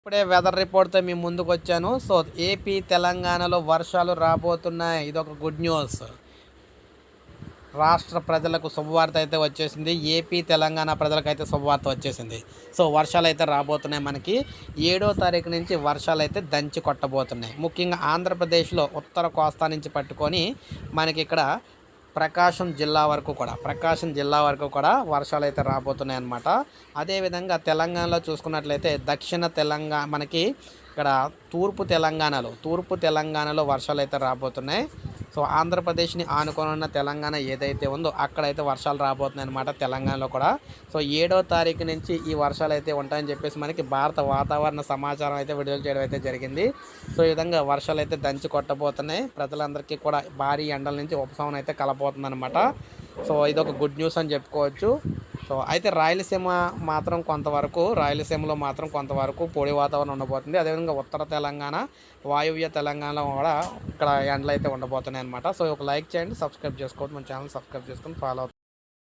ఇప్పుడే వెదర్ రిపోర్ట్తో మీ ముందుకు వచ్చాను. సో ఏపీ తెలంగాణలో వర్షాలు రాబోతున్నాయి. ఇదొక గుడ్ న్యూస్. రాష్ట్ర ప్రజలకు శుభవార్త అయితే వచ్చేసింది. ఏపీ తెలంగాణ ప్రజలకైతే శుభవార్త వచ్చేసింది. సో వర్షాలు అయితే రాబోతున్నాయి. మనకి 7వ తారీఖు నుంచి వర్షాలు అయితే దంచి కొట్టబోతున్నాయి. ముఖ్యంగా ఆంధ్రప్రదేశ్లో ఉత్తర కోస్తా నుంచి పట్టుకొని మనకి ఇక్కడ ప్రకాశం జిల్లా వరకు కూడా వర్షాలు అయితే రాబోతున్నాయి అన్నమాట. అదేవిధంగా తెలంగాణలో చూసుకున్నట్లయితే దక్షిణ తెలంగాణ మనకి ఇక్కడ తూర్పు తెలంగాణలో వర్షాలు అయితే రాబోతున్నాయి. సో ఆంధ్రప్రదేశ్ని ఆనుకొని ఉన్న తెలంగాణ ఏదైతే ఉందో అక్కడైతే వర్షాలు రాబోతున్నాయి అన్నమాట తెలంగాణలో కూడా. సో 7వ తారీఖు నుంచి ఈ వర్షాలు అయితే ఉంటాయని చెప్పేసి మనకి భారత వాతావరణ సమాచారం అయితే విడుదల చేయడం అయితే జరిగింది. సో ఈ విధంగా వర్షాలు అయితే దంచి కొట్టబోతున్నాయి. ప్రజలందరికీ కూడా భారీ ఎండల నుంచి ఉపశమనం అయితే కలబోతుంది అనమాట. సో ఇదొక గుడ్ న్యూస్ అని చెప్పుకోవచ్చు. సో అయితే రాయలసీమలో మాత్రం కొంతవరకు పొడి వాతావరణం ఉండబోతుంది. అదేవిధంగా ఉత్తర తెలంగాణ, వాయువ్య తెలంగాణలో కూడా ఇక్కడ ఎండలు అయితే ఉండబోతున్నాయి అనమాట. సో ఒక లైక్ చేయండి, సబ్స్క్రైబ్ చేసుకోవద్దు, మన ఛానల్ సబ్స్క్రైబ్ చేసుకొని ఫాలో అవుతుంది.